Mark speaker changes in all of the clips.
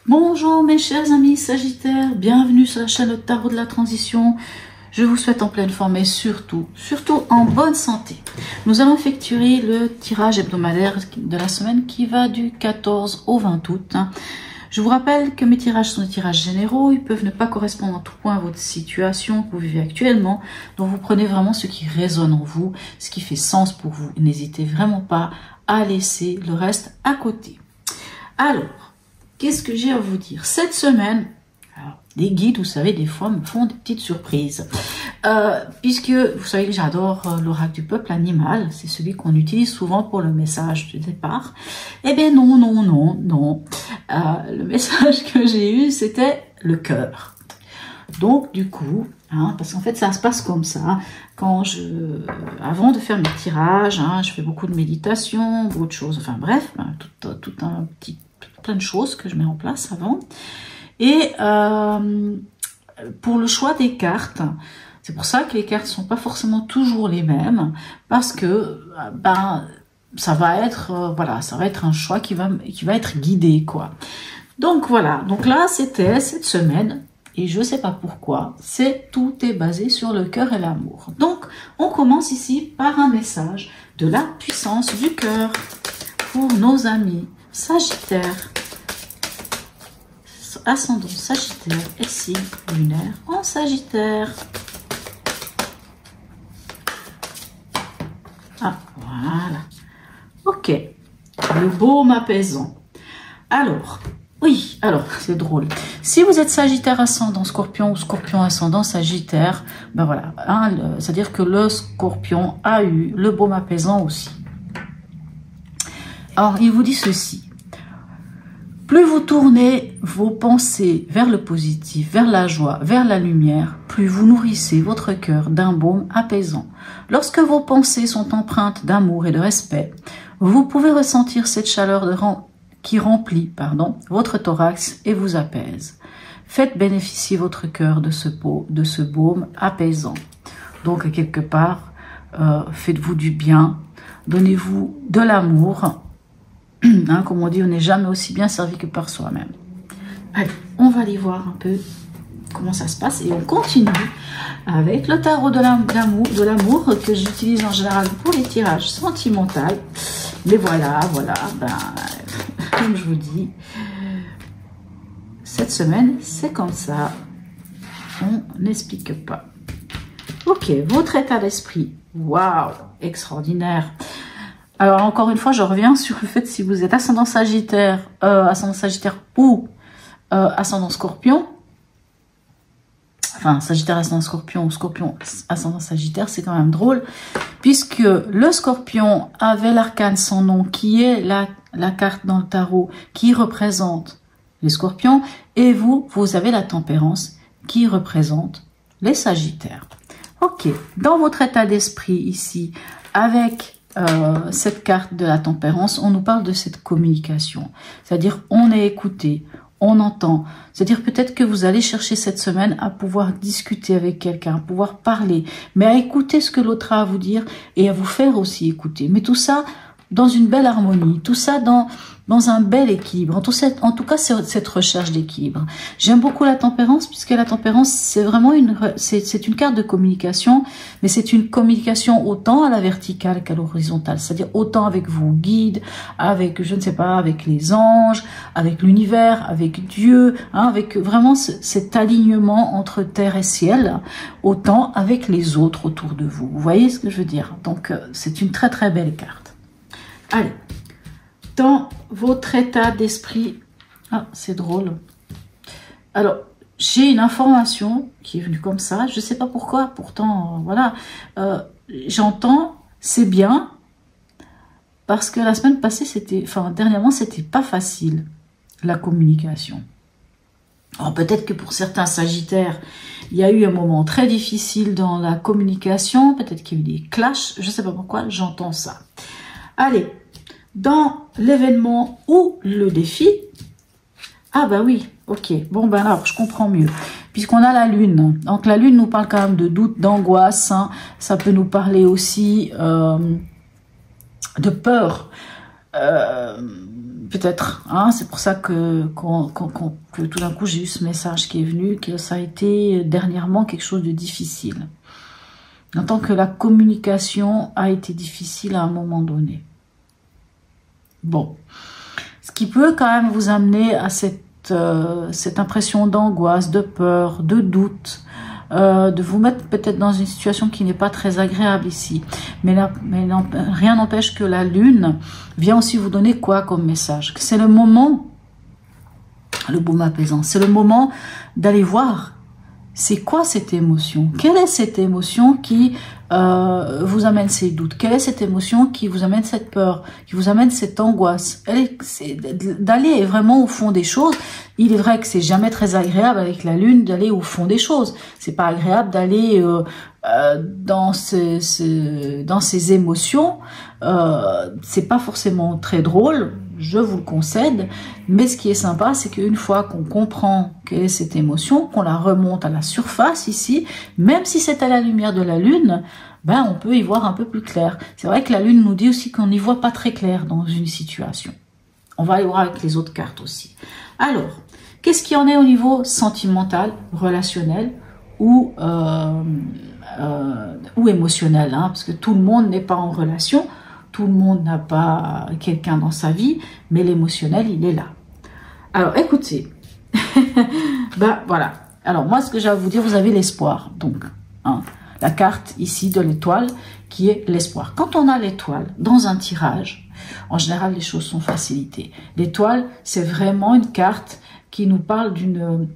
Speaker 1: Bonjour mes chers amis Sagittaires, bienvenue sur la chaîne Le Tarot de la Transition. Je vous souhaite en pleine forme et surtout en bonne santé. Nous allons effectuer le tirage hebdomadaire de la semaine qui va du 14 au 20 août. Je vous rappelle que mes tirages sont des tirages généraux, ils peuvent ne pas correspondre en tout point à votre situation que vous vivez actuellement. Donc vous prenez vraiment ce qui résonne en vous, ce qui fait sens pour vous. N'hésitez vraiment pas à laisser le reste à côté. Alors, qu'est-ce que j'ai à vous dire? Cette semaine, alors, les guides, vous savez, des fois me font des petites surprises. Puisque, vous savez que j'adore l'oracle du peuple animal, c'est celui qu'on utilise souvent pour le message de départ. Eh bien non. Le message que j'ai eu, c'était le cœur. Donc, du coup, parce qu'en fait, ça se passe comme ça. Avant de faire mes tirages, je fais beaucoup de méditation, beaucoup de choses. Enfin bref, plein de choses que je mets en place avant. Et pour le choix des cartes, c'est pour ça que les cartes sont pas forcément toujours les mêmes, parce que ça va être un choix qui va être guidé, quoi. Donc voilà, donc là c'était cette semaine et je sais pas pourquoi, tout est basé sur le cœur et l'amour. Donc on commence ici par un message de la puissance du cœur pour nos amis Sagittaire, ascendant Sagittaire et signe lunaire en Sagittaire. Ah, voilà. Ok. Le baume apaisant. Alors, c'est drôle. Si vous êtes Sagittaire ascendant Scorpion ou Scorpion ascendant Sagittaire, ben voilà. C'est-à-dire que le Scorpion a eu le baume apaisant aussi. Alors, il vous dit ceci. Plus vous tournez vos pensées vers le positif, vers la joie, vers la lumière, plus vous nourrissez votre cœur d'un baume apaisant. Lorsque vos pensées sont empreintes d'amour et de respect, vous pouvez ressentir cette chaleur qui remplit votre thorax et vous apaise. Faites bénéficier votre cœur de ce baume apaisant. Donc, quelque part, faites-vous du bien, donnez-vous de l'amour. Comme on dit, on n'est jamais aussi bien servi que par soi-même. Allez, on va aller voir un peu comment ça se passe et on continue avec le tarot de l'amour que j'utilise en général pour les tirages sentimentaux. Mais voilà, comme je vous dis, cette semaine, c'est comme ça. On n'explique pas. Ok, votre état d'esprit. Waouh, extraordinaire. Alors, encore une fois, je reviens sur le fait si vous êtes ascendant Sagittaire ou ascendant Scorpion. Enfin, Sagittaire ascendant Scorpion ou Scorpion ascendant Sagittaire, c'est quand même drôle. Puisque le Scorpion avait l'arcane sans nom, qui est la carte dans le tarot, qui représente les Scorpions. Et vous avez la Tempérance, qui représente les Sagittaires. Ok, dans votre état d'esprit ici, avec cette carte de la Tempérance, on nous parle de cette communication, c'est-à-dire on est écouté, on entend, c'est-à-dire peut-être que vous allez chercher cette semaine à pouvoir discuter avec quelqu'un, à pouvoir parler, mais à écouter ce que l'autre a à vous dire et à vous faire aussi écouter, mais tout ça dans une belle harmonie, tout ça dans un bel équilibre. En tout cas, c'est cette recherche d'équilibre. J'aime beaucoup la Tempérance, puisque la Tempérance, c'est vraiment c'est une carte de communication, mais c'est une communication autant à la verticale qu'à l'horizontale. C'est-à-dire autant avec vos guides, avec, je ne sais pas, avec les anges, avec l'univers, avec Dieu, avec vraiment cet alignement entre terre et ciel, autant avec les autres autour de vous. Vous voyez ce que je veux dire? Donc, c'est une très très belle carte. Allez, dans votre état d'esprit, c'est drôle. Alors, j'ai une information qui est venue comme ça, je ne sais pas pourquoi, pourtant, voilà, j'entends, c'est bien, parce que la semaine passée, dernièrement, c'était pas facile, la communication. Alors, peut-être que pour certains Sagittaires, il y a eu un moment très difficile dans la communication, peut-être qu'il y a eu des clashs, je ne sais pas pourquoi, j'entends ça. Allez, dans l'événement ou le défi, oui, ok, bon alors je comprends mieux, puisqu'on a la lune, donc la lune nous parle quand même de doute, d'angoisse, ça peut nous parler aussi de peur, peut-être, hein, c'est pour ça que tout d'un coup j'ai eu ce message qui est venu, que ça a été dernièrement quelque chose de difficile. En tant que la communication a été difficile à un moment donné. Bon, ce qui peut quand même vous amener à cette impression d'angoisse, de peur, de doute, de vous mettre peut-être dans une situation qui n'est pas très agréable ici. Mais rien n'empêche que la lune vient aussi vous donner quoi comme message? C'est le moment, le baume apaisant, c'est le moment d'aller voir c'est quoi cette émotion. Quelle est cette émotion qui vous amène ces doutes? Quelle est cette émotion qui vous amène cette peur, qui vous amène cette angoisse? C'est d'aller vraiment au fond des choses. Il est vrai que c'est jamais très agréable avec la lune d'aller au fond des choses. C'est pas agréable d'aller dans ces émotions. C'est pas forcément très drôle, je vous le concède. Mais ce qui est sympa, c'est qu'une fois qu'on comprend quelle est cette émotion, qu'on la remonte à la surface ici, même si c'est à la lumière de la lune, ben on peut y voir un peu plus clair. C'est vrai que la lune nous dit aussi qu'on n'y voit pas très clair dans une situation. On va aller voir avec les autres cartes aussi. Alors, qu'est-ce qu'il y en est au niveau sentimental, relationnel ou émotionnel, hein, parce que tout le monde n'est pas en relation, tout le monde n'a pas quelqu'un dans sa vie, mais l'émotionnel, il est là. Alors, écoutez, ben voilà. Alors, moi, ce que j'ai à vous dire, vous avez l'espoir. Donc, hein, la carte ici de l'étoile, qui est l'espoir. Quand on a l'étoile dans un tirage, en général, les choses sont facilitées. L'étoile, c'est vraiment une carte qui nous parle d'une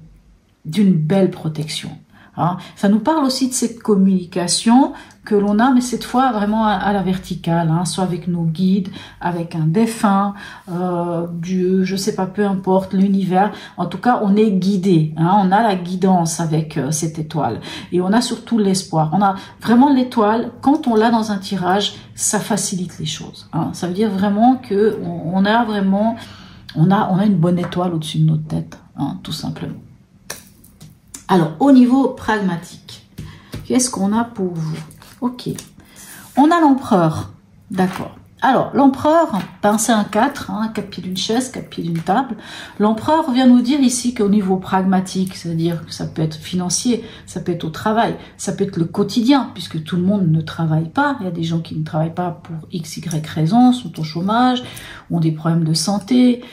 Speaker 1: belle protection. Hein. Ça nous parle aussi de cette communication que l'on a, mais cette fois vraiment à la verticale, hein, soit avec nos guides, avec un défunt, Dieu, je sais pas, peu importe, l'univers. En tout cas, on est guidé. Hein, on a la guidance avec cette étoile. Et on a surtout l'espoir. On a vraiment l'étoile, quand on l'a dans un tirage, ça facilite les choses. Hein. Ça veut dire vraiment que on a une bonne étoile au-dessus de notre tête, hein, tout simplement. Alors, au niveau pragmatique, qu'est-ce qu'on a pour vous? Ok, on a l'empereur, d'accord. Alors, l'empereur, ben, c'est un 4, hein, 4 pieds d'une chaise, 4 pieds d'une table. L'empereur vient nous dire ici qu'au niveau pragmatique, c'est-à-dire que ça peut être financier, ça peut être au travail, ça peut être le quotidien, puisque tout le monde ne travaille pas. Il y a des gens qui ne travaillent pas pour x, y raison, sont au chômage, ont des problèmes de santé,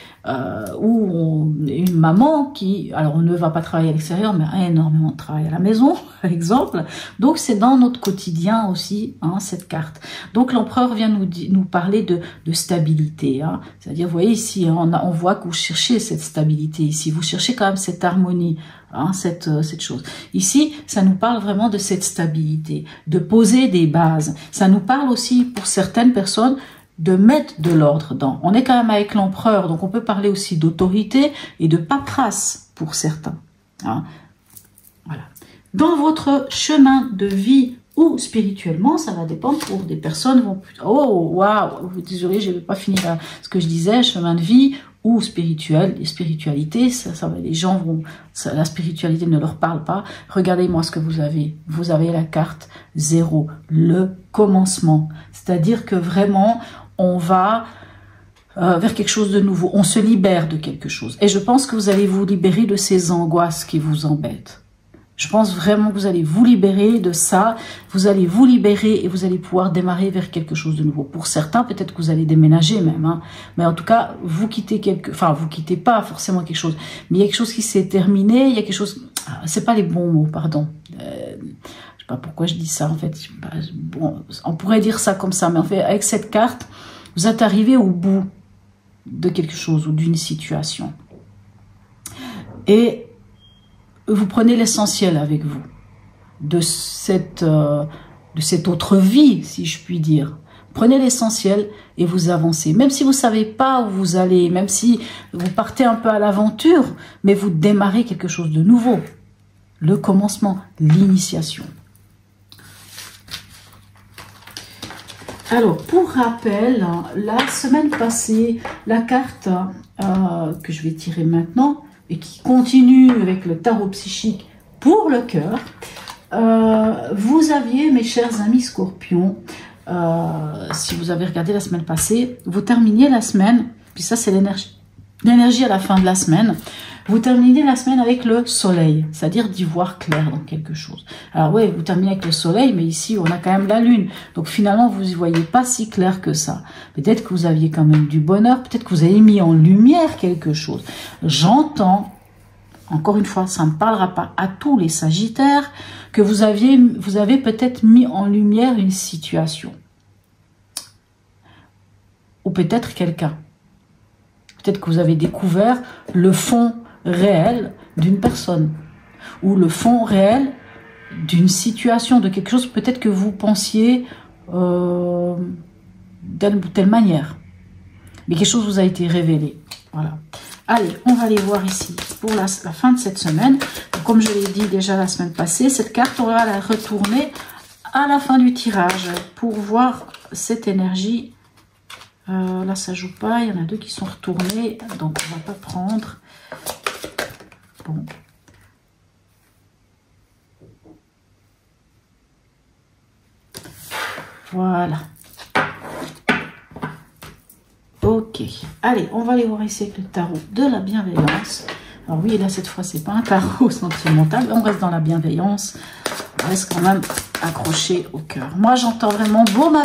Speaker 1: ou une maman qui, alors on ne va pas travailler à l'extérieur, mais a énormément de travail à la maison, par exemple. Donc c'est dans notre quotidien aussi, hein, cette carte. Donc l'empereur vient nous parler de stabilité. Hein. C'est-à-dire, vous voyez ici, hein, on voit que vous cherchez cette stabilité ici, vous cherchez quand même cette harmonie, hein, cette chose. Ici, ça nous parle vraiment de cette stabilité, de poser des bases. Ça nous parle aussi, pour certaines personnes, de mettre de l'ordre dans. On est quand même avec l'empereur, donc on peut parler aussi d'autorité et de paperasse pour certains. Hein. Voilà. Dans votre chemin de vie ou spirituellement, ça va dépendre pour des personnes vont oh waouh, désolé, je vais pas finir ce que je disais, chemin de vie ou spirituel, et spiritualité, ça va, les gens vont, la spiritualité ne leur parle pas. Regardez-moi ce que vous avez. Vous avez la carte 0, le commencement. C'est-à-dire que vraiment, on va vers quelque chose de nouveau. On se libère de quelque chose. Et je pense que vous allez vous libérer de ces angoisses qui vous embêtent. Je pense vraiment que vous allez vous libérer de ça. Vous allez vous libérer et vous allez pouvoir démarrer vers quelque chose de nouveau. Pour certains, peut-être que vous allez déménager même. Hein. Mais en tout cas, vous quittez vous quittez pas forcément quelque chose. Mais il y a quelque chose qui s'est terminé. Il y a quelque chose... C'est pas les bons mots, pardon. Je sais pas pourquoi je dis ça en fait. Bon, on pourrait dire ça comme ça. Mais en fait, avec cette carte, vous êtes arrivé au bout de quelque chose ou d'une situation. Et vous prenez l'essentiel avec vous de cette autre vie, si je puis dire. Prenez l'essentiel et vous avancez. Même si vous ne savez pas où vous allez, même si vous partez un peu à l'aventure, mais vous démarrez quelque chose de nouveau. Le commencement, l'initiation. Alors, pour rappel, la semaine passée, la carte que je vais tirer maintenant, et qui continue avec le tarot psychique pour le cœur, vous aviez, mes chers amis scorpions, si vous avez regardé la semaine passée, vous terminez la semaine, puis ça c'est l'énergie à la fin de la semaine, vous terminez la semaine avec le soleil, c'est-à-dire d'y voir clair dans quelque chose. Alors oui, vous terminez avec le soleil, mais ici on a quand même la lune, donc finalement vous n'y voyez pas si clair que ça. Peut-être que vous aviez quand même du bonheur, peut-être que vous avez mis en lumière quelque chose. J'entends, encore une fois, ça ne parlera pas à tous les Sagittaires, que vous avez peut-être mis en lumière une situation. Ou peut-être quelqu'un. Peut-être que vous avez découvert le fond réel d'une personne. Ou le fond réel d'une situation, de quelque chose peut-être que vous pensiez telle ou telle manière. Mais quelque chose vous a été révélé. Voilà. Allez, on va aller voir ici pour la fin de cette semaine. Comme je l'ai dit déjà la semaine passée, cette carte, on va la retourner à la fin du tirage pour voir cette énergie. Là, ça joue pas. Il y en a deux qui sont retournés, donc on va pas prendre. Bon. Voilà. Ok, allez, on va aller voir ici avec le tarot de la bienveillance. Alors oui, là, cette fois, c'est pas un tarot sentimental, on reste dans la bienveillance. On reste quand même accroché au cœur. Moi, j'entends vraiment baume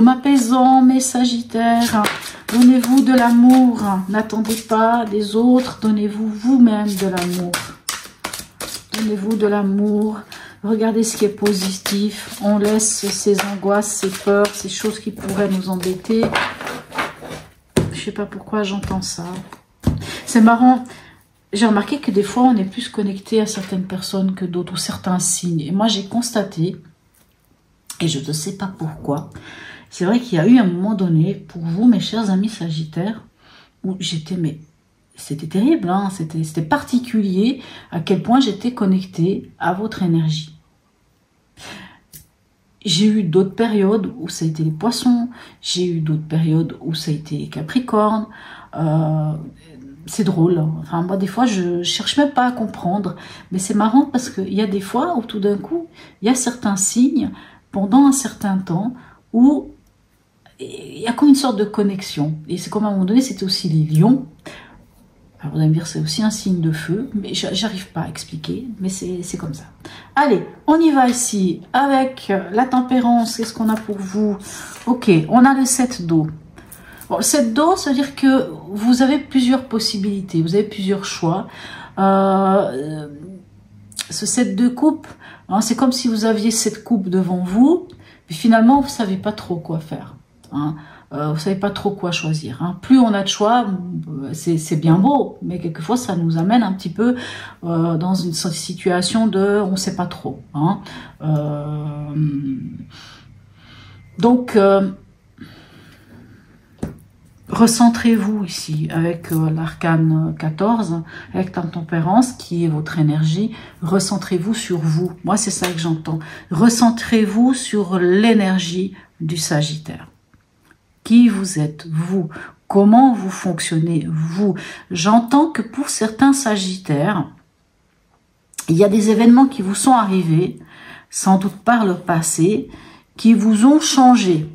Speaker 1: apaisant, mes Sagittaires. Donnez-vous de l'amour, n'attendez pas des autres, donnez-vous vous-même de l'amour. Donnez-vous de l'amour. Regardez ce qui est positif. On laisse ces angoisses, ces peurs, ces choses qui pourraient nous embêter. Je sais pas pourquoi j'entends ça. C'est marrant. J'ai remarqué que des fois, on est plus connecté à certaines personnes que d'autres, ou certains signes. Et moi, j'ai constaté, et je ne sais pas pourquoi, c'est vrai qu'il y a eu un moment donné, pour vous, mes chers amis Sagittaires, où j'étais, mais c'était terrible, hein, c'était particulier à quel point j'étais connectée à votre énergie. J'ai eu d'autres périodes où ça a été les poissons, j'ai eu d'autres périodes où ça a été les capricornes. C'est drôle, enfin moi des fois je cherche même pas à comprendre, mais c'est marrant parce qu'il y a des fois où tout d'un coup, il y a certains signes pendant un certain temps où il y a comme une sorte de connexion. Et c'est comme à un moment donné, c'était aussi les lions. Alors vous allez me dire, c'est aussi un signe de feu, mais j'arrive pas à expliquer, mais c'est comme ça. Allez, on y va ici avec la tempérance. Qu'est-ce qu'on a pour vous? Ok, on a le 7 d'eau. Bon, le 7 d'eau, ça veut dire que vous avez plusieurs possibilités, vous avez plusieurs choix. Ce 7 de coupe, hein, c'est comme si vous aviez cette coupe devant vous, puis finalement, vous savez pas trop quoi faire. Hein. Vous savez pas trop quoi choisir. Hein. Plus on a de choix, c'est bien beau, mais quelquefois ça nous amène un petit peu dans une situation de on sait pas trop. Hein. Donc recentrez-vous ici avec l'arcane 14, avec la tempérance qui est votre énergie. Recentrez-vous sur vous. Moi, c'est ça que j'entends. Recentrez-vous sur l'énergie du Sagittaire. Qui vous êtes, vous? Comment vous fonctionnez, vous? J'entends que pour certains Sagittaires, il y a des événements qui vous sont arrivés, sans doute par le passé, qui vous ont changé.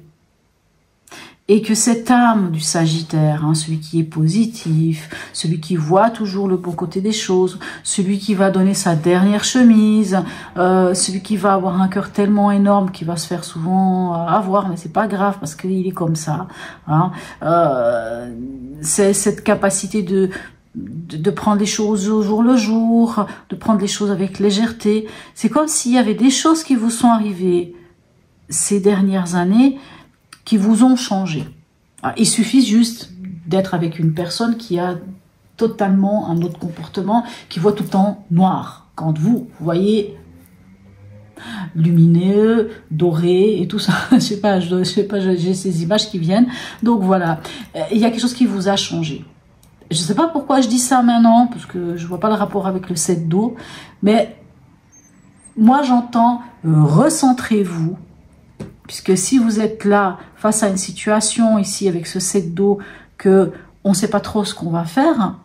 Speaker 1: Et que cette âme du Sagittaire, hein, celui qui est positif, celui qui voit toujours le bon côté des choses, celui qui va donner sa dernière chemise, celui qui va avoir un cœur tellement énorme qu'il va se faire souvent avoir, mais c'est pas grave parce qu'il est comme ça. Hein, c'est cette capacité de prendre les choses au jour le jour, de prendre les choses avec légèreté. C'est comme s'il y avait des choses qui vous sont arrivées ces dernières années qui vous ont changé. Il suffit juste d'être avec une personne qui a totalement un autre comportement, qui voit tout le temps noir. Quand vous voyez lumineux, doré et tout ça, je sais pas, j'ai ces images qui viennent. Donc voilà, il y a quelque chose qui vous a changé. Je sais pas pourquoi je dis ça maintenant, parce que je vois pas le rapport avec le 7 d'eau, mais moi j'entends recentrez-vous. Puisque si vous êtes là, face à une situation ici avec ce 7 d'eau, que on ne sait pas trop ce qu'on va faire,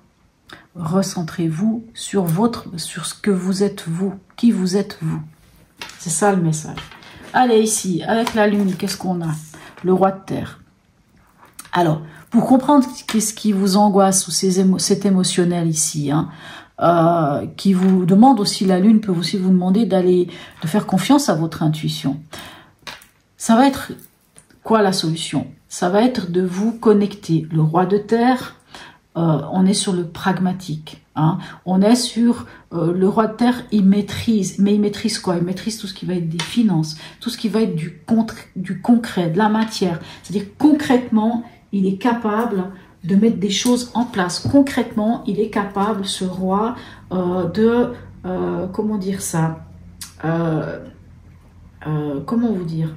Speaker 1: recentrez-vous sur ce que vous êtes vous, qui vous êtes vous. C'est ça le message. Allez, ici, avec la lune, qu'est-ce qu'on a? Le roi de terre. Alors, pour comprendre qu'est-ce qui vous angoisse ou cet émotionnel ici, hein, qui vous demande aussi, la lune peut aussi vous demander de faire confiance à votre intuition. Ça va être quoi la solution? Ça va être de vous connecter. Le roi de terre, on est sur le pragmatique. Hein. On est sur le roi de terre, il maîtrise. Mais il maîtrise quoi? Il maîtrise tout ce qui va être des finances, tout ce qui va être du concret, de la matière. C'est-à-dire concrètement, il est capable de mettre des choses en place. Concrètement, il est capable, ce roi, comment dire ça? Comment vous dire?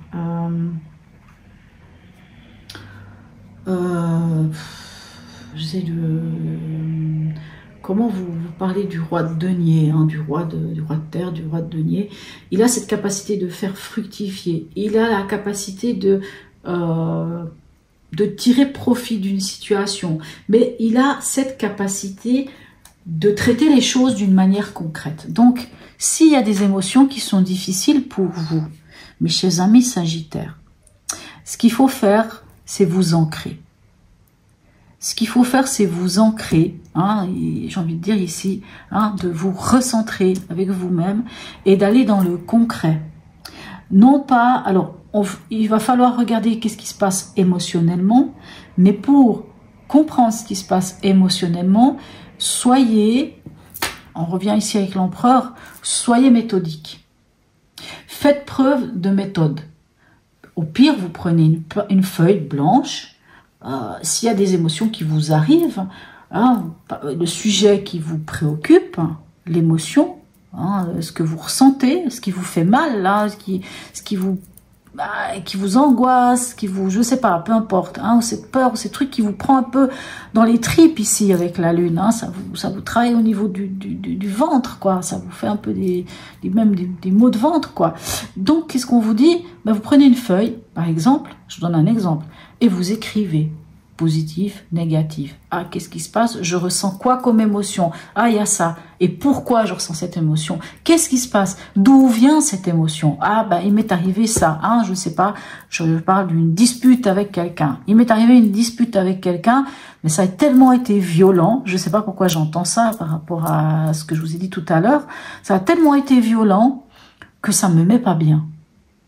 Speaker 1: J'essaie de... Comment vous parlez du roi de denier, hein, du roi de terre, du roi de denier. Il a cette capacité de faire fructifier. Il a la capacité de tirer profit d'une situation. Mais il a cette capacité de traiter les choses d'une manière concrète. Donc, s'il y a des émotions qui sont difficiles pour vous, mes chers amis Sagittaires, ce qu'il faut faire, c'est vous ancrer. Ce qu'il faut faire, c'est vous ancrer, hein, j'ai envie de dire ici, hein, de vous recentrer avec vous-même et d'aller dans le concret. Non pas, alors, il va falloir regarder qu'est-ce qui se passe émotionnellement, mais pour comprendre ce qui se passe émotionnellement, soyez, on revient ici avec l'empereur, soyez méthodique. Faites preuve de méthode. Au pire, vous prenez une feuille blanche. S'il y a des émotions qui vous arrivent, hein, le sujet qui vous préoccupe, l'émotion, hein, ce que vous ressentez, ce qui vous fait mal, là, ce qui vous angoisse, je sais pas, peu importe, hein, ou cette peur, ou ces trucs qui vous prend un peu dans les tripes ici avec la lune, hein, ça vous travaille au niveau du ventre, quoi, ça vous fait un peu même des maux de ventre, quoi. Donc, qu'est-ce qu'on vous dit? Ben, vous prenez une feuille, par exemple, je vous donne un exemple, et vous écrivez positif, négatif. Ah, qu'est-ce qui se passe? Je ressens quoi comme émotion? Ah, il y a ça. Et pourquoi je ressens cette émotion? Qu'est-ce qui se passe? D'où vient cette émotion? Ah, ben, il m'est arrivé ça. Hein, je sais pas, je parle d'une dispute avec quelqu'un. Il m'est arrivé une dispute avec quelqu'un, mais ça a tellement été violent. Je sais pas pourquoi j'entends ça par rapport à ce que je vous ai dit tout à l'heure. Ça a tellement été violent que ça me met pas bien.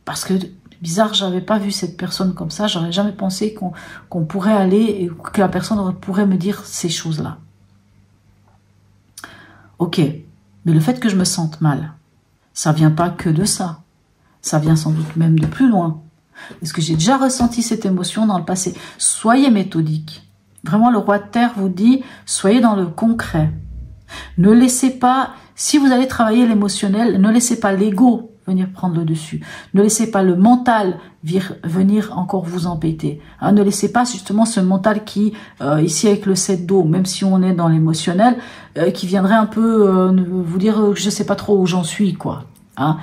Speaker 1: Parce que bizarre, j'avais pas vu cette personne comme ça, j'aurais jamais pensé qu'on pourrait aller et que la personne pourrait me dire ces choses-là. Ok, mais le fait que je me sente mal, ça vient pas que de ça. Ça vient sans doute même de plus loin. Est-ce que j'ai déjà ressenti cette émotion dans le passé? Soyez méthodique. Vraiment, le roi de terre vous dit, soyez dans le concret. Ne laissez pas, si vous allez travailler l'émotionnel, ne laissez pas l'ego venir prendre le dessus. Ne laissez pas le mental venir encore vous embêter. Hein, ne laissez pas justement ce mental qui, ici avec le 7 d'eau, même si on est dans l'émotionnel, qui viendrait un peu vous dire je sais pas trop où j'en suis, quoi. Hein.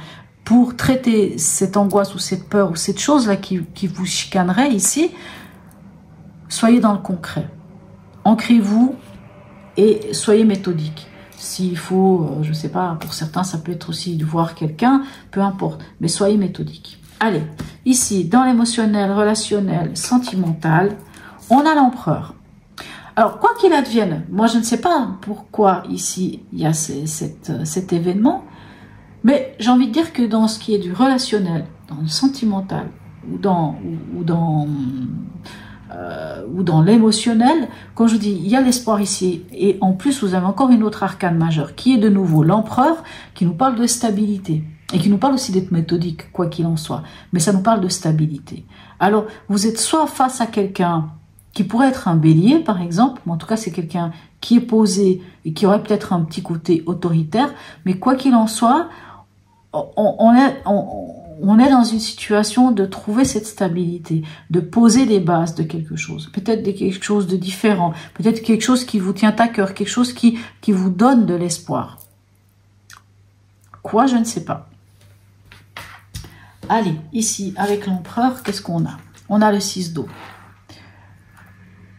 Speaker 1: Pour traiter cette angoisse ou cette peur ou cette chose-là qui vous chicanerait ici, soyez dans le concret. Ancrez-vous et soyez méthodique. S'il faut, je sais pas, pour certains, ça peut être aussi de voir quelqu'un, peu importe, mais soyez méthodique. Allez, ici, dans l'émotionnel, relationnel, sentimental, on a l'empereur. Alors, quoi qu'il advienne, moi je ne sais pas pourquoi ici il y a cet événement, mais j'ai envie de dire que dans ce qui est du relationnel, dans le sentimental, ou dans l'émotionnel, quand je dis il y a l'espoir ici, et en plus vous avez encore une autre arcane majeure qui est de nouveau l'empereur, qui nous parle de stabilité et qui nous parle aussi d'être méthodique, quoi qu'il en soit, mais ça nous parle de stabilité. Alors vous êtes soit face à quelqu'un qui pourrait être un bélier par exemple, mais en tout cas c'est quelqu'un qui est posé et qui aurait peut-être un petit côté autoritaire, mais quoi qu'il en soit, on est dans une situation de trouver cette stabilité, de poser des bases de quelque chose, peut-être quelque chose de différent, peut-être quelque chose qui vous tient à cœur, quelque chose qui vous donne de l'espoir. Quoi, je ne sais pas. Allez, ici, avec l'empereur, qu'est-ce qu'on a? On a le 6 d'eau.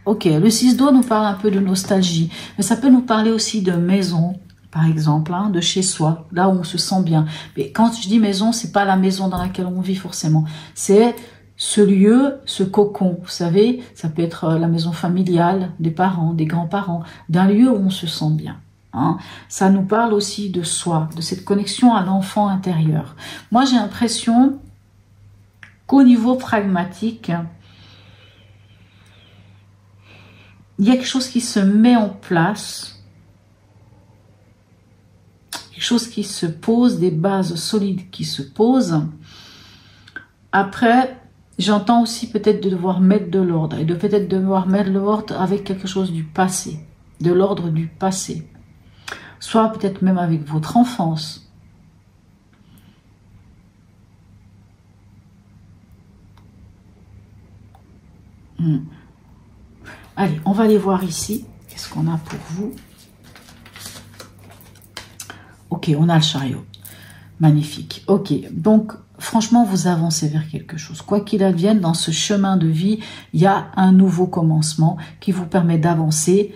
Speaker 1: Ok, le 6 d'eau nous parle un peu de nostalgie, mais ça peut nous parler aussi de maison, par exemple, hein, de chez soi, là où on se sent bien. Mais quand je dis maison, c'est pas la maison dans laquelle on vit forcément. C'est ce lieu, ce cocon, vous savez, ça peut être la maison familiale des parents, des grands-parents, d'un lieu où on se sent bien. Hein. Ça nous parle aussi de soi, de cette connexion à l'enfant intérieur. Moi, j'ai l'impression qu'au niveau pragmatique, il y a quelque chose qui se met en place, quelque chose qui se pose, des bases solides qui se posent. Après, j'entends aussi peut-être de devoir mettre de l'ordre, et de peut-être devoir mettre de l'ordre avec quelque chose du passé, de l'ordre du passé. Soit peut-être même avec votre enfance. Allez, on va aller voir ici. Qu'est-ce qu'on a pour vous? Ok, on a le chariot. Magnifique. Ok, donc franchement, vous avancez vers quelque chose. Quoi qu'il advienne, dans ce chemin de vie, il y a un nouveau commencement qui vous permet d'avancer.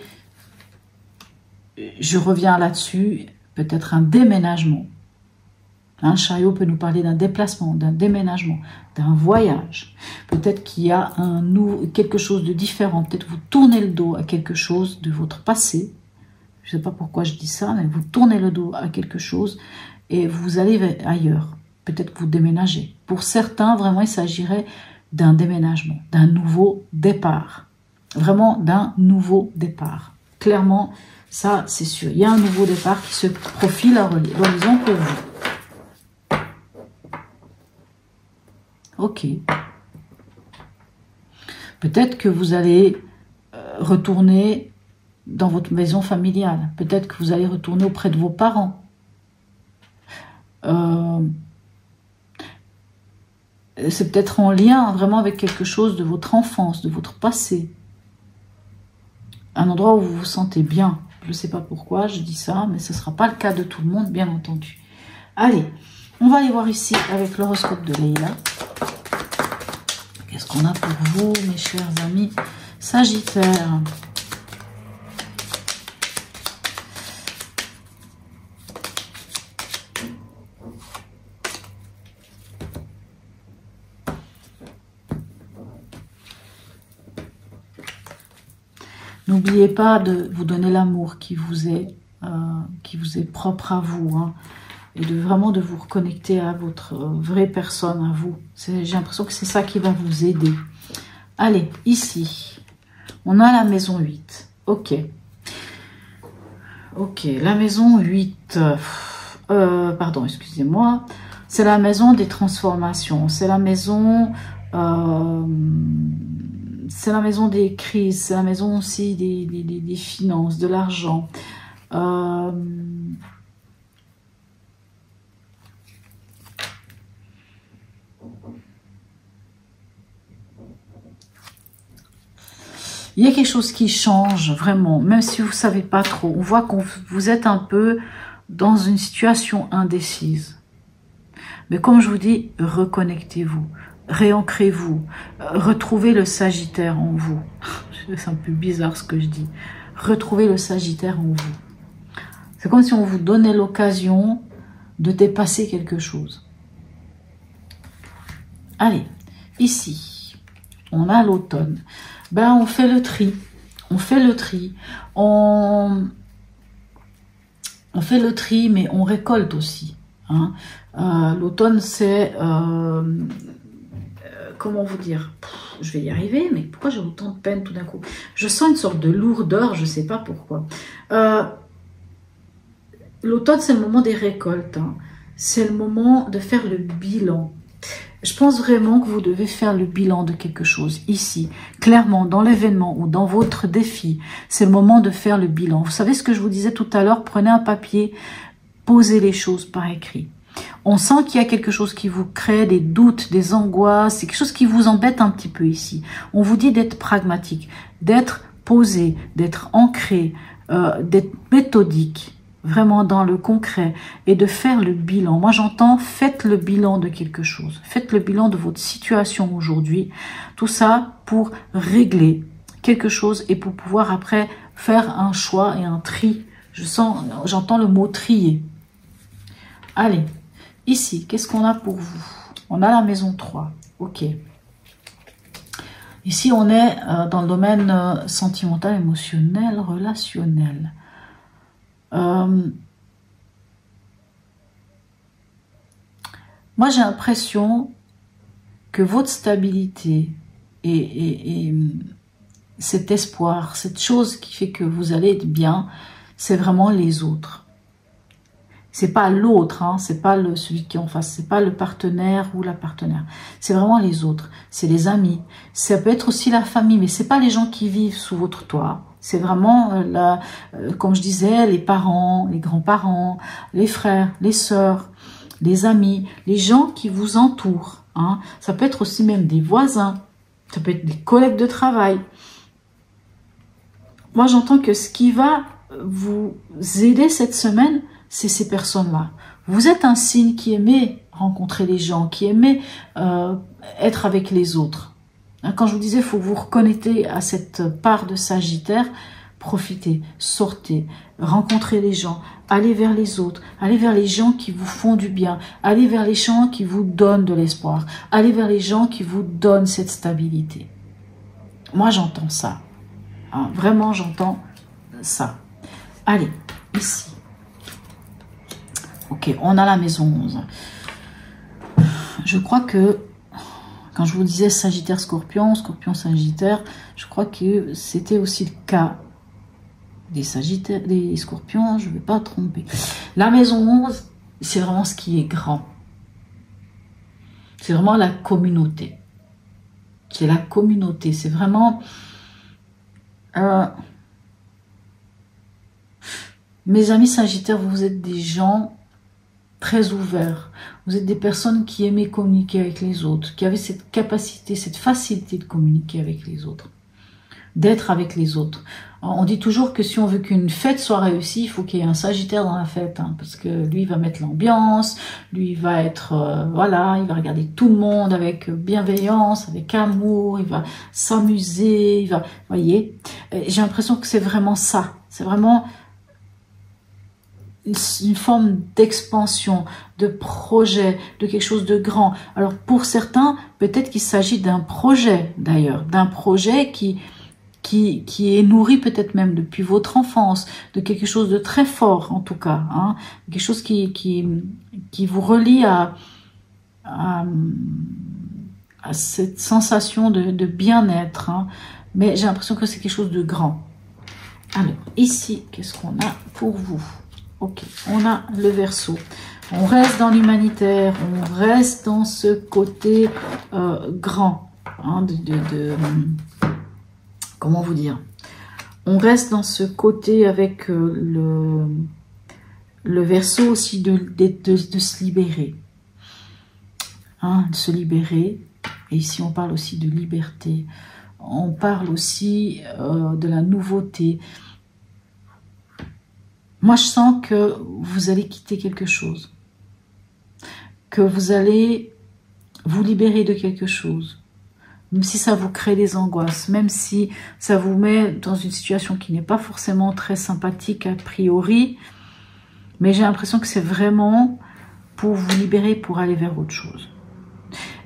Speaker 1: Je reviens là-dessus, peut-être un déménagement. Un chariot peut nous parler d'un déplacement, d'un déménagement, d'un voyage. Peut-être qu'il y a quelque chose de différent. Peut-être vous tournez le dos à quelque chose de votre passé. Je ne sais pas pourquoi je dis ça, mais vous tournez le dos à quelque chose et vous allez ailleurs. Peut-être que vous déménagez. Pour certains, vraiment, il s'agirait d'un déménagement, d'un nouveau départ. Vraiment d'un nouveau départ. Clairement, ça, c'est sûr. Il y a un nouveau départ qui se profile à l'horizon pour vous. Ok. Peut-être que vous allez retourner dans votre maison familiale. Peut-être que vous allez retourner auprès de vos parents. C'est peut-être en lien vraiment avec quelque chose de votre enfance, de votre passé. Un endroit où vous vous sentez bien. Je ne sais pas pourquoi je dis ça, mais ce ne sera pas le cas de tout le monde, bien entendu. Allez, on va aller voir ici avec l'horoscope de Leïla. Qu'est-ce qu'on a pour vous, mes chers amis Sagittaire. N'oubliez pas de vous donner l'amour qui vous est propre à vous, hein, et vraiment de vous reconnecter à votre vraie personne, à vous. J'ai l'impression que c'est ça qui va vous aider. Allez, ici, on a la maison 8. Ok. Ok, la maison 8. Pardon, excusez-moi. C'est la maison des transformations. C'est la maison... c'est la maison des crises, c'est la maison aussi des finances, de l'argent. Il y a quelque chose qui change vraiment, même si vous ne savez pas trop. On voit que vous êtes un peu dans une situation indécise. Mais comme je vous dis, reconnectez-vous. Réancrez-vous, retrouvez le Sagittaire en vous. C'est un peu bizarre ce que je dis. Retrouvez le Sagittaire en vous. C'est comme si on vous donnait l'occasion de dépasser quelque chose. Allez, ici, on a l'automne. Ben, on fait le tri. On fait le tri. On fait le tri, mais on récolte aussi. Hein. L'automne, c'est... comment vous dire? Je vais y arriver, mais pourquoi j'ai autant de peine tout d'un coup? Je sens une sorte de lourdeur, je ne sais pas pourquoi. L'automne, c'est le moment des récoltes. Hein. C'est le moment de faire le bilan. Je pense vraiment que vous devez faire le bilan de quelque chose ici. Clairement, dans l'événement ou dans votre défi, c'est le moment de faire le bilan. Vous savez ce que je vous disais tout à l'heure? Prenez un papier, posez les choses par écrit. On sent qu'il y a quelque chose qui vous crée des doutes, des angoisses, c'est quelque chose qui vous embête un petit peu ici. On vous dit d'être pragmatique, d'être posé, d'être ancré, d'être méthodique, vraiment dans le concret, et de faire le bilan. Moi j'entends, faites le bilan de quelque chose, faites le bilan de votre situation aujourd'hui, tout ça pour régler quelque chose et pour pouvoir après faire un choix et un tri J'entends le mot trier. Allez, ici, qu'est-ce qu'on a pour vous? On a la maison 3. Ok. Ici, on est dans le domaine sentimental, émotionnel, relationnel. Moi, j'ai l'impression que votre stabilité et cet espoir, cette chose qui fait que vous allez être bien, c'est vraiment les autres. C'est pas l'autre, hein, c'est pas celui qui est en face, c'est pas le partenaire ou la partenaire. C'est vraiment les autres, c'est les amis. Ça peut être aussi la famille, mais c'est pas les gens qui vivent sous votre toit. C'est vraiment, comme je disais, les parents, les grands-parents, les frères, les sœurs, les amis, les gens qui vous entourent. Hein. Ça peut être aussi même des voisins, ça peut être des collègues de travail. Moi, j'entends que ce qui va vous aider cette semaine, c'est ces personnes-là. Vous êtes un signe qui aimait rencontrer les gens, qui aimait être avec les autres. Quand je vous disais, il faut vous reconnecter à cette part de Sagittaire, profitez, sortez, rencontrez les gens, allez vers les autres, allez vers les gens qui vous font du bien, allez vers les gens qui vous donnent de l'espoir, allez vers les gens qui vous donnent cette stabilité. Moi, j'entends ça. Hein, vraiment, j'entends ça. Allez, ici. Ok, on a la maison 11. Je crois que, quand je vous disais Sagittaire, Scorpion, Scorpion, Sagittaire, je crois que c'était aussi le cas des Sagittaires, des Scorpions, je ne vais pas tromper. La maison 11, c'est vraiment ce qui est grand. C'est vraiment la communauté. C'est la communauté, c'est vraiment... mes amis Sagittaires, vous êtes des gens très ouverts. Vous êtes des personnes qui aimaient communiquer avec les autres, qui avaient cette capacité, cette facilité de communiquer avec les autres, d'être avec les autres. On dit toujours que si on veut qu'une fête soit réussie, il faut qu'il y ait un Sagittaire dans la fête, hein, parce que lui, il va mettre l'ambiance, lui, il va être, voilà, il va regarder tout le monde avec bienveillance, avec amour, il va s'amuser, il va, voyez, j'ai l'impression que c'est vraiment ça, c'est vraiment une forme d'expansion, de projet, de quelque chose de grand. Alors pour certains, peut-être qu'il s'agit d'un projet d'ailleurs, d'un projet qui est nourri peut-être même depuis votre enfance, de quelque chose de très fort en tout cas, hein, quelque chose qui vous relie à cette sensation de bien-être, hein. Mais j'ai l'impression que c'est quelque chose de grand. Alors ici, qu'est-ce qu'on a pour vous? Ok, on a le Verseau. On reste dans l'humanitaire, on reste dans ce côté grand, hein, comment vous dire? On reste dans ce côté avec le Verseau aussi de se libérer, hein, de se libérer. Et ici, on parle aussi de liberté. On parle aussi de la nouveauté. Moi, je sens que vous allez quitter quelque chose, que vous allez vous libérer de quelque chose, même si ça vous crée des angoisses, même si ça vous met dans une situation qui n'est pas forcément très sympathique a priori, mais j'ai l'impression que c'est vraiment pour vous libérer, pour aller vers autre chose.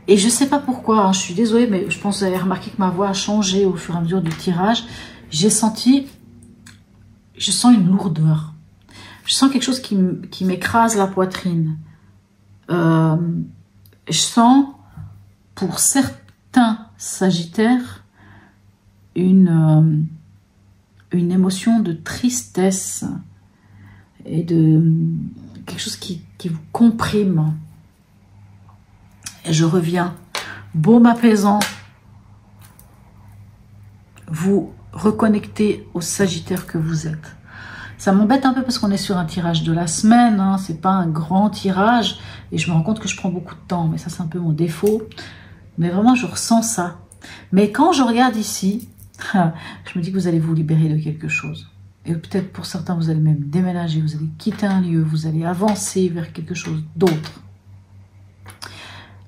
Speaker 1: Et je ne sais pas pourquoi, hein, je suis désolée, mais je pense que vous avez remarqué que ma voix a changé au fur et à mesure du tirage. Je sens une lourdeur. Je sens quelque chose qui m'écrase la poitrine. Je sens, pour certains Sagittaires, une émotion de tristesse et de quelque chose qui vous comprime. Et je reviens, baume apaisant, vous reconnectez au Sagittaire que vous êtes. Ça m'embête un peu parce qu'on est sur un tirage de la semaine, hein, c'est pas un grand tirage, et je me rends compte que je prends beaucoup de temps, mais ça c'est un peu mon défaut. Mais vraiment, je ressens ça. Mais quand je regarde ici, je me dis que vous allez vous libérer de quelque chose. Et peut-être pour certains, vous allez même déménager, vous allez quitter un lieu, vous allez avancer vers quelque chose d'autre.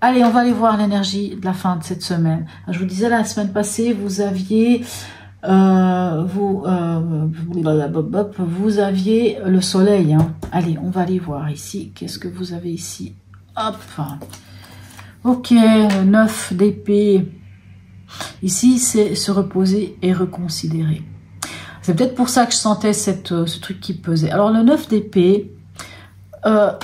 Speaker 1: Allez, on va aller voir l'énergie de la fin de cette semaine. Je vous disais, la semaine passée, vous aviez vous aviez le soleil. Hein. Allez, on va aller voir ici. Qu'est-ce que vous avez ici? Hop. Ok, 9 d'épée. Ici, c'est se reposer et reconsidérer. C'est peut-être pour ça que je sentais ce truc qui pesait. Alors, le 9 d'épée,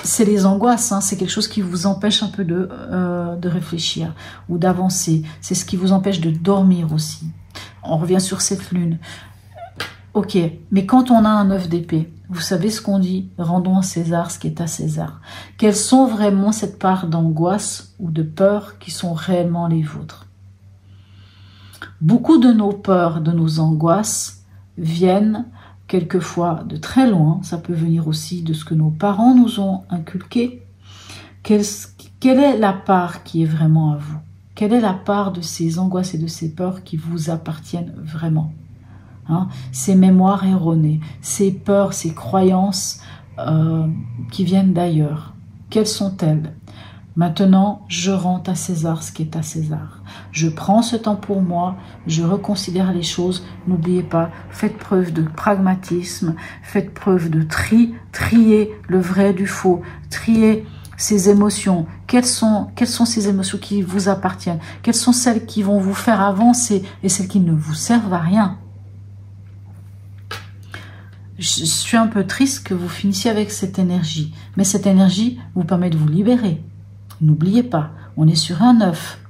Speaker 1: c'est les angoisses. Hein, c'est quelque chose qui vous empêche un peu de réfléchir ou d'avancer. C'est ce qui vous empêche de dormir aussi. On revient sur cette lune. Ok, mais quand on a un 9 d'épée, vous savez ce qu'on dit? Rendons à César ce qui est à César. Quelles sont vraiment cette part d'angoisse ou de peur qui sont réellement les vôtres? Beaucoup de nos peurs, de nos angoisses viennent quelquefois de très loin. Ça peut venir aussi de ce que nos parents nous ont inculqué. Quelle est la part qui est vraiment à vous? Quelle est la part de ces angoisses et de ces peurs qui vous appartiennent vraiment? Hein, ces mémoires erronées, ces peurs, ces croyances qui viennent d'ailleurs. Quelles sont-elles? Maintenant, je rends à César ce qui est à César. Je prends ce temps pour moi, je reconsidère les choses. N'oubliez pas, faites preuve de pragmatisme, faites preuve de trier le vrai du faux, trier ces émotions. Quelles sont ces émotions qui vous appartiennent? Quelles sont celles qui vont vous faire avancer et celles qui ne vous servent à rien? Je suis un peu triste que vous finissiez avec cette énergie, mais cette énergie vous permet de vous libérer. N'oubliez pas, on est sur un 9.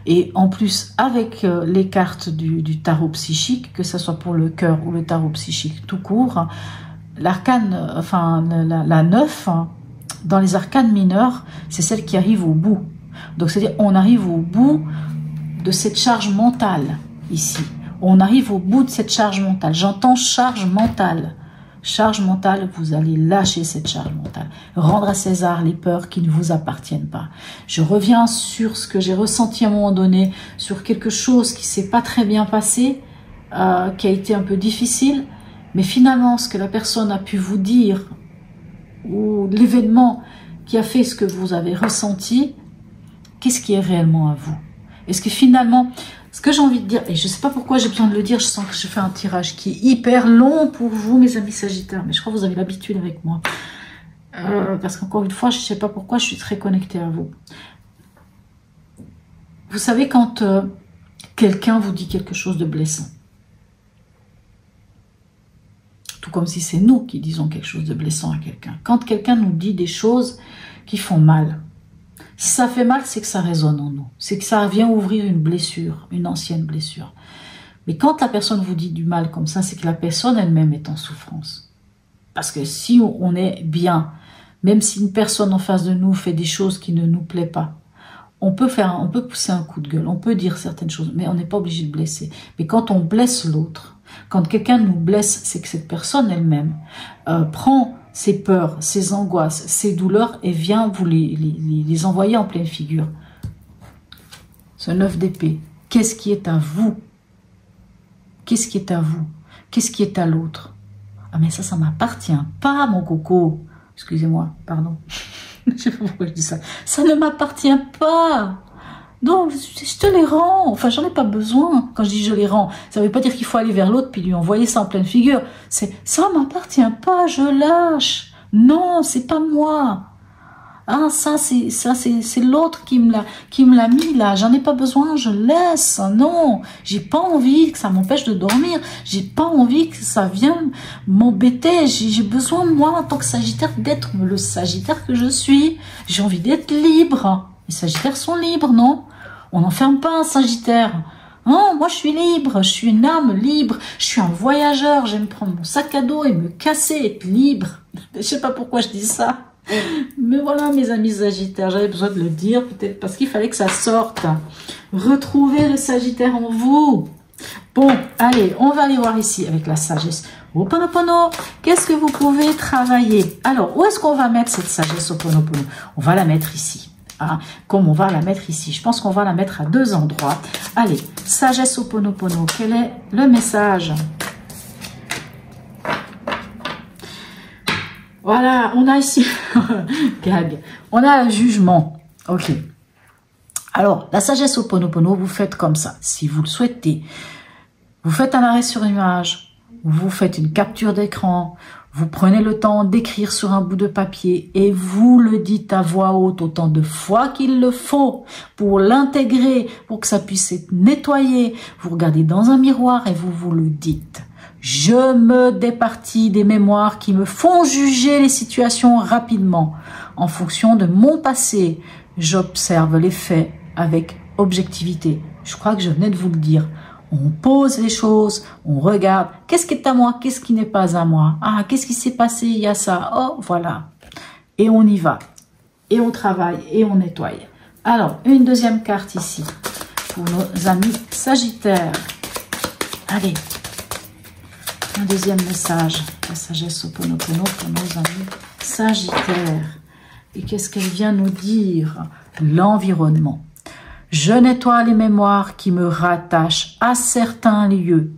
Speaker 1: Et en plus, avec les cartes du tarot psychique, que ce soit pour le cœur ou le tarot psychique tout court, l'arcane, enfin la 9, dans les arcanes mineures, c'est celle qui arrive au bout. Donc c'est-à-dire, on arrive au bout de cette charge mentale, ici. On arrive au bout de cette charge mentale. J'entends charge mentale. Charge mentale, vous allez lâcher cette charge mentale. Rendre à César les peurs qui ne vous appartiennent pas. Je reviens sur ce que j'ai ressenti à un moment donné, sur quelque chose qui s'est pas très bien passé, qui a été un peu difficile, mais finalement, ce que la personne a pu vous dire, ou l'événement qui a fait ce que vous avez ressenti, qu'est-ce qui est réellement à vous? Est-ce que finalement... Ce que j'ai envie de dire, et je ne sais pas pourquoi j'ai besoin de le dire, je sens que je fais un tirage qui est hyper long pour vous, mes amis Sagittaires, mais je crois que vous avez l'habitude avec moi. Parce qu'encore une fois, je ne sais pas pourquoi je suis très connectée à vous. Vous savez, quand quelqu'un vous dit quelque chose de blessant, tout comme si c'est nous qui disons quelque chose de blessant à quelqu'un, quand quelqu'un nous dit des choses qui font mal, si ça fait mal, c'est que ça résonne en nous. C'est que ça vient ouvrir une blessure, une ancienne blessure. Mais quand la personne vous dit du mal comme ça, c'est que la personne elle-même est en souffrance. Parce que si on est bien, même si une personne en face de nous fait des choses qui ne nous plaisent pas, on peut pousser un coup de gueule, on peut dire certaines choses, mais on n'est pas obligé de blesser. Mais quand on blesse l'autre, quand quelqu'un nous blesse, c'est que cette personne elle-même prend ses peurs, ses angoisses, ses douleurs et vient vous les envoyer en pleine figure. Ce 9 d'épée, qu'est-ce qui est à vous? Qu'est-ce qui est à vous? Qu'est-ce qui est à l'autre? Ah mais ça m'appartient pas, mon coco. Excusez-moi, pardon. Je sais pas pourquoi je dis ça. Ça ne m'appartient pas. Donc, je te les rends. Enfin, j'en ai pas besoin. Quand je dis je les rends, ça veut pas dire qu'il faut aller vers l'autre puis lui envoyer ça en pleine figure. C'est ça m'appartient pas, je lâche. Non, c'est pas moi. Ah, ça c'est l'autre qui me l'a mis là. J'en ai pas besoin, je laisse. Non, j'ai pas envie que ça m'empêche de dormir. J'ai pas envie que ça vienne m'embêter. J'ai besoin, moi, en tant que Sagittaire, d'être le Sagittaire que je suis. J'ai envie d'être libre. Les Sagittaires sont libres, non? On n'enferme pas un Sagittaire. Non, moi je suis libre, je suis une âme libre, je suis un voyageur, j'aime prendre mon sac à dos et me casser, être libre. Je sais pas pourquoi je dis ça. Mais voilà, mes amis Sagittaires, j'avais besoin de le dire, peut-être parce qu'il fallait que ça sorte. Retrouvez le Sagittaire en vous. Bon, allez, on va aller voir ici avec la sagesse. Ho'oponopono, qu'est-ce que vous pouvez travailler? Alors, où est-ce qu'on va mettre cette sagesse Ho'oponopono? On va la mettre ici. Hein, comme on va la mettre ici. Je pense qu'on va la mettre à 2 endroits. Allez, sagesse Ho'oponopono, quel est le message? Voilà, on a ici, gag, on a un jugement. Ok. Alors, la sagesse Ho'oponopono, vous faites comme ça. Si vous le souhaitez, Vous faites un arrêt sur image, vous faites une capture d'écran, vous prenez le temps d'écrire sur un bout de papier et vous le dites à voix haute autant de fois qu'il le faut pour l'intégrer, pour que ça puisse être nettoyé. Vous regardez dans un miroir et vous vous le dites. Je me départis des mémoires qui me font juger les situations rapidement. En fonction de mon passé, j'observe les faits avec objectivité. Je crois que je venais de vous le dire. On pose les choses, on regarde. Qu'est-ce qui est à moi? Qu'est-ce qui n'est pas à moi? Ah, qu'est-ce qui s'est passé? Il y a ça. Oh, voilà. Et on y va. Et on travaille et on nettoie. Alors, une deuxième carte ici pour nos amis Sagittaires. Allez. Un deuxième message. La sagesse Ho'oponopono pour nos amis Sagittaires. Et qu'est-ce qu'elle vient nous dire? L'environnement. Je nettoie les mémoires qui me rattachent à certains lieux.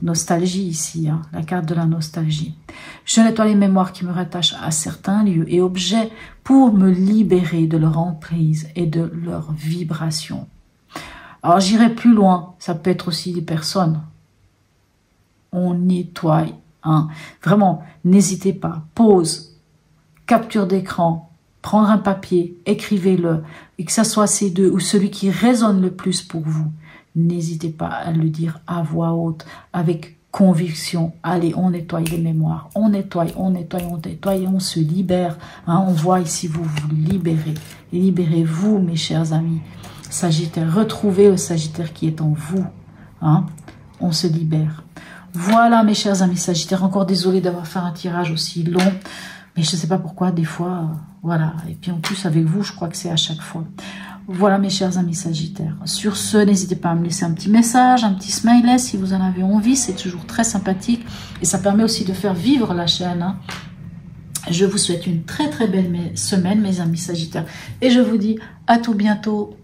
Speaker 1: Nostalgie ici, hein, la carte de la nostalgie. Je nettoie les mémoires qui me rattachent à certains lieux et objets pour me libérer de leur emprise et de leur vibration. Alors j'irai plus loin, ça peut être aussi des personnes. On nettoie, hein. Vraiment, n'hésitez pas. Pause, capture d'écran, prendre un papier, écrivez-le, et que ça soit ces deux ou celui qui résonne le plus pour vous. N'hésitez pas à le dire à voix haute, avec conviction. Allez, on nettoie les mémoires, on nettoie, on nettoie, on nettoie et on se libère. Hein, on voit ici, vous vous libérez. Libérez-vous, mes chers amis. Sagittaire, retrouvez le Sagittaire qui est en vous. Hein, on se libère. Voilà, mes chers amis Sagittaires. Encore désolé d'avoir fait un tirage aussi long. Mais je ne sais pas pourquoi, des fois, voilà. Et puis en plus, avec vous, je crois que c'est à chaque fois. Voilà, mes chers amis Sagittaires. Sur ce, n'hésitez pas à me laisser un petit message, un petit smiley si vous en avez envie. C'est toujours très sympathique. Et ça permet aussi de faire vivre la chaîne. Hein. Je vous souhaite une très très belle semaine, mes amis Sagittaires. Et je vous dis à tout bientôt.